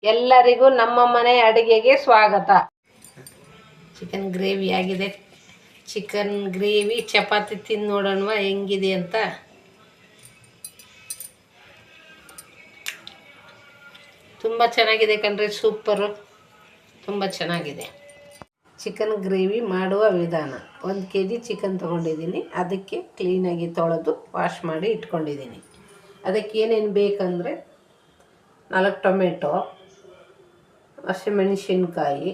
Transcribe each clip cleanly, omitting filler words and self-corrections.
ಎಲ್ಲರಿಗೂ ನಮ್ಮ ಮನೆ ಅಡುಗೆಗೆ ಸ್ವಾಗತ. ಚಿಕನ್ ಗ್ರೇವಿ ಆಗಿದೆ. ಚಿಕನ್ ಗ್ರೇವಿ ಚಪಾತಿ ತಿಂದು ನೋಡೋಣ ಹೆಂಗಿದೆ ಅಂತ. ತುಂಬ ಚೆನ್ನಾಗಿದೆ ಕಣ್ರಿ, ಸೂಪರು, ತುಂಬ ಚೆನ್ನಾಗಿದೆ. ಚಿಕನ್ ಗ್ರೇವಿ ಮಾಡುವ ವಿಧಾನ: 1 kg ಚಿಕನ್ ತೊಗೊಂಡಿದ್ದೀನಿ. ಅದಕ್ಕೆ ಕ್ಲೀನಾಗಿ ತೊಳೆದು ವಾಶ್ ಮಾಡಿ ಇಟ್ಕೊಂಡಿದ್ದೀನಿ. ಅದಕ್ಕೆ ಏನೇನು ಬೇಕಂದರೆ 4 ಟೊಮೆಟೊ, ಹಸಿಮೆಣಸಿನ್ಕಾಯಿ,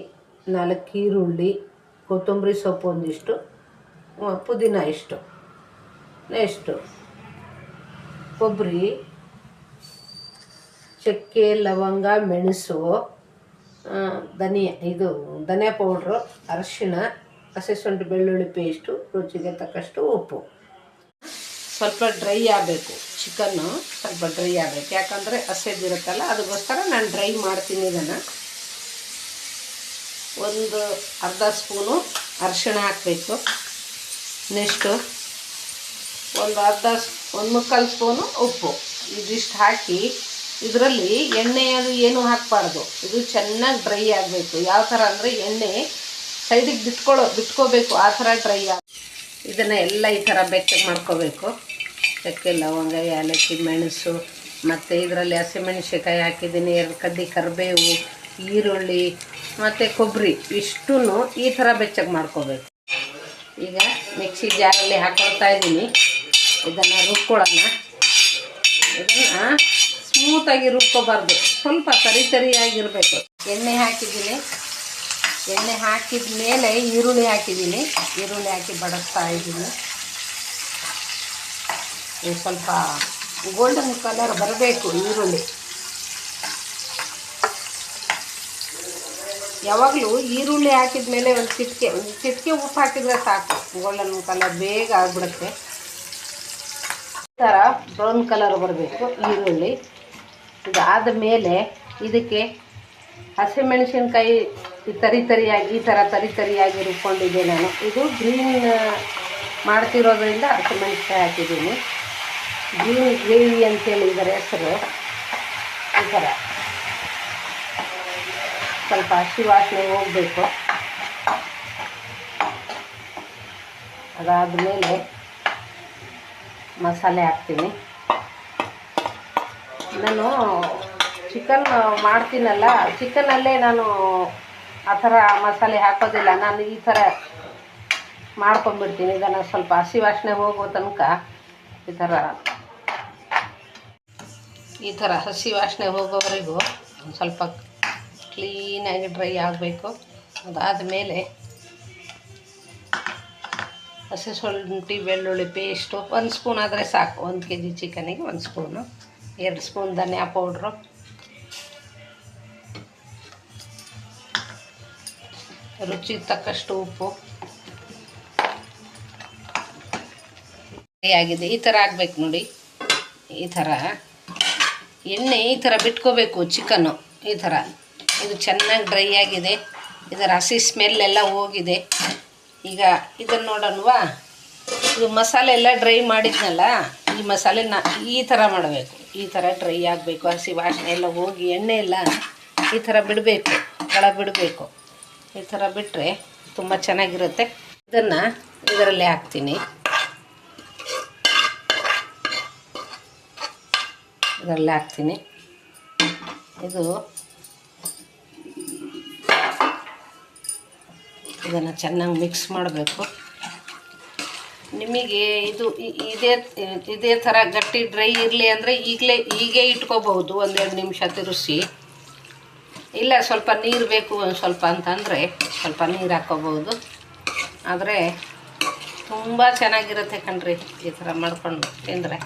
4 ಈರುಳ್ಳಿ, ಕೊತ್ತಂಬರಿ ಸೊಪ್ಪು ಒಂದಿಷ್ಟು, ಪುದೀನ ಇಷ್ಟು, ನೆಕ್ಸ್ಟು ಕೊಬ್ಬರಿ, ಚಕ್ಕೆ, ಲವಂಗ, ಮೆಣಸು, ಧನಿಯಾ ಪೌಡ್ರು, ಅರಿಶಿಣ, ಹಸಿ ಶುಂಠಿ ಬೆಳ್ಳುಳ್ಳಿ ಪೇಸ್ಟು, ರುಚಿಗೆ ತಕ್ಕಷ್ಟು ಉಪ್ಪು. ಸ್ವಲ್ಪ ಡ್ರೈ ಆಗಬೇಕು ಚಿಕನ್ನು, ಸ್ವಲ್ಪ ಡ್ರೈ ಆಗಬೇಕು, ಯಾಕಂದರೆ ಹಸಿದಿರುತ್ತಲ್ಲ, ಅದಕ್ಕೋಸ್ಕರ ನಾನು ಡ್ರೈ ಮಾಡ್ತೀನಿ. ಇದನ್ನು ಒಂದು ಅರ್ಧ ಸ್ಪೂನು ಅರಿಶಿಣ ಹಾಕಬೇಕು. ನೆಕ್ಸ್ಟು ಒಂದು ಮುಕ್ಕಾಲು ಸ್ಪೂನು ಉಪ್ಪು. ಇದಿಷ್ಟು ಹಾಕಿ ಇದರಲ್ಲಿ ಎಣ್ಣೆ ಅದು ಏನೂ ಹಾಕಬಾರ್ದು. ಇದು ಚೆನ್ನಾಗಿ ಡ್ರೈ ಆಗಬೇಕು. ಯಾವ ಥರ ಅಂದರೆ ಎಣ್ಣೆ ಸೈಡಿಗೆ ಬಿಟ್ಕೋಬೇಕು, ಆ ಥರ ಡ್ರೈ ಇದನ್ನು ಎಲ್ಲ ಈ ಥರ ಬೆಚ್ಚಗೆ ಮಾಡ್ಕೋಬೇಕು. ಚಕ್ಕೆ, ಲವಂಗ, ಏಲಕ್ಕಿ, ಮೆಣಸು, ಮತ್ತು ಇದರಲ್ಲಿ ಹಸಿಮೆಣಸಿನ್ಕಾಯಿ ಹಾಕಿದ್ದೀನಿ, 2 ಕಡ್ಡಿ ಕರಿಬೇವು, ಈರುಳ್ಳಿ ಮತ್ತು ಕೊಬ್ಬರಿ, ಇಷ್ಟೂ ಈ ಥರ ಬೆಚ್ಚಗೆ ಮಾಡ್ಕೋಬೇಕು. ಈಗ ಮಿಕ್ಸಿ ಜಾರಲ್ಲಿ ಹಾಕ್ಕೊಳ್ತಾ ಇದ್ದೀನಿ. ಇದನ್ನು ರುಬ್ಕೊಳ್ಳೋಣ. ಇದನ್ನು ಸ್ಮೂತಾಗಿ ರುಬ್ಕೋಬಾರ್ದು, ಸ್ವಲ್ಪ ತರಿಯಾಗಿರಬೇಕು. ಎಣ್ಣೆ ಹಾಕಿದ್ದೀನಿ. ಎಣ್ಣೆ ಹಾಕಿದ ಮೇಲೆ ಈರುಳ್ಳಿ ಹಾಕಿದ್ದೀನಿ. ಈರುಳ್ಳಿ ಹಾಕಿ ಬಡಿಸ್ತಾ ಇದ್ದೀನಿ. ಸ್ವಲ್ಪ ಗೋಲ್ಡನ್ ಕಲರ್ ಬರಬೇಕು ಈರುಳ್ಳಿ. ಯಾವಾಗಲೂ ಈರುಳ್ಳಿ ಹಾಕಿದ ಮೇಲೆ ಒಂದು ಚಿಟಿಕೆ ಉಪ್ಪು ಹಾಕಿದರೆ ಸಾಕು, ಗೋಲ್ಡನ್ ಕಲರ್ ಬೇಗ ಆಗಿಬಿಡುತ್ತೆ. ಈ ಥರ ಬ್ರೌನ್ ಕಲರ್ ಬರಬೇಕು ಈರುಳ್ಳಿ. ಇದಾದ ಮೇಲೆ ಇದಕ್ಕೆ ಹಸಿಮೆಣಸಿನ್ಕಾಯಿ ಈ ಥರ ತರಿಯಾಗಿ ರುಬ್ಕೊಂಡಿದ್ದೆ ನಾನು. ಇದು ಗ್ರೀನ್ ಮಾಡ್ತಿರೋದ್ರಿಂದ ಹಸಿಮೆಣಸಿನ್ಕಾಯಿ ಹಾಕಿದ್ದೀನಿ. ಗ್ರೀನ್ ಗ್ರೇವಿ ಅಂತೇಳಿ ಇದರ ಹೆಸರು. ಈ ಥರ ಸ್ವಲ್ಪ ಹಸಿ ವಾಸನೆ ಹೋಗಬೇಕು. ಅದಾದಮೇಲೆ ಮಸಾಲೆ ಹಾಕ್ತೀನಿ. ನಾನು ಚಿಕನ್ ಮಾಡ್ತೀನಲ್ಲ, ಚಿಕನಲ್ಲೇ ನಾನು ಆ ಥರ ಮಸಾಲೆ ಹಾಕೋದಿಲ್ಲ. ನಾನು ಈ ಥರ ಮಾಡ್ಕೊಂಬಿಡ್ತೀನಿ. ಇದನ್ನು ಸ್ವಲ್ಪ ಹಸಿ ವಾಸನೆ ಹೋಗೋ ತನಕ ಈ ಥರ ಹಸಿ ವಾಸನೆ ಹೋಗೋವರೆಗೂ ಒಂದು ಸ್ವಲ್ಪ ಕ್ಲೀನಾಗಿ ಡ್ರೈ ಆಗಬೇಕು. ಅದಾದಮೇಲೆ ಹಸಿ ಶುಂಠಿ ಬೆಳ್ಳುಳ್ಳಿ ಪೇಸ್ಟು 1 ಸ್ಪೂನ್ ಆದರೆ ಸಾಕು. 1 kg ಚಿಕನಿಗೆ 1 ಸ್ಪೂನು, 2 ಸ್ಪೂನ್ ಧನಿಯಾ ಪೌಡ್ರು, ರುಚಿಗೆ ತಕ್ಕಷ್ಟು ಉಪ್ಪು. ಆಗಿದೆ. ಈ ಥರ ಆಗಬೇಕು ನೋಡಿ. ಈ ಥರ ಎಣ್ಣೆ ಈ ಥರ ಬಿಟ್ಕೋಬೇಕು ಚಿಕನ್ನು. ಈ ಥರ ಇದು ಚೆನ್ನಾಗಿ ಡ್ರೈ ಆಗಿದೆ. ಇದರ ಹಸಿ ಸ್ಮೆಲ್ಲೆಲ್ಲ ಹೋಗಿದೆ. ಈಗ ಇದನ್ನು ನೋಡೋಣವಾ. ಇದು ಮಸಾಲೆ ಎಲ್ಲ ಡ್ರೈ ಮಾಡಿದ್ನಲ್ಲ, ಈ ಮಸಾಲೆನ ಈ ಥರ ಮಾಡಬೇಕು. ಈ ಥರ ಡ್ರೈ ಆಗಬೇಕು. ಹಸಿ ವಾಸನೆ ಎಲ್ಲ ಹೋಗಿ ಎಣ್ಣೆ ಎಲ್ಲ ಈ ಥರ ಬಿಡಬೇಕು, ಬಿಡಬೇಕು. ಈ ಥರ ಬಿಟ್ಟರೆ ತುಂಬ ಚೆನ್ನಾಗಿರುತ್ತೆ. ಇದನ್ನು ಇದರಲ್ಲಿ ಹಾಕ್ತೀನಿ. ಇದನ್ನು ಚೆನ್ನಾಗಿ ಮಿಕ್ಸ್ ಮಾಡಬೇಕು. ನಿಮಗೆ ಇದೇ ಥರ ಗಟ್ಟಿ ಡ್ರೈ ಇರಲಿ ಅಂದರೆ ಹೀಗೆ ಇಟ್ಕೋಬಹುದು. 1-2 ನಿಮಿಷ ತಿರುಗಿಸಿ. ಇಲ್ಲ ಸ್ವಲ್ಪ ನೀರು ಬೇಕು ಸ್ವಲ್ಪ ಅಂತಂದರೆ ಸ್ವಲ್ಪ ನೀರು ಹಾಕ್ಕೋಬಹುದು. ಆದರೆ ತುಂಬ ಚೆನ್ನಾಗಿರುತ್ತೆ ಕಣ್ರಿ ಈ ಥರ ಮಾಡ್ಕೊಂಡು ತಿಂದರೆ.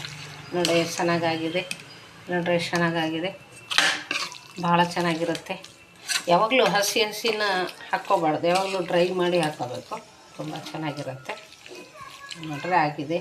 ನೋಡಿ ಎಷ್ಟು ಚೆನ್ನಾಗಾಗಿದೆ. ಭಾಳ ಚೆನ್ನಾಗಿರುತ್ತೆ. ಯಾವಾಗಲೂ ಹಸಿನ ಹಾಕ್ಕೋಬಾರ್ದು, ಯಾವಾಗಲೂ ಡ್ರೈ ಮಾಡಿ ಹಾಕ್ಕೋಬೇಕು. ತುಂಬ ಚೆನ್ನಾಗಿರುತ್ತೆ. ನೋಡ್ರೆ ಆಗಿದೆ.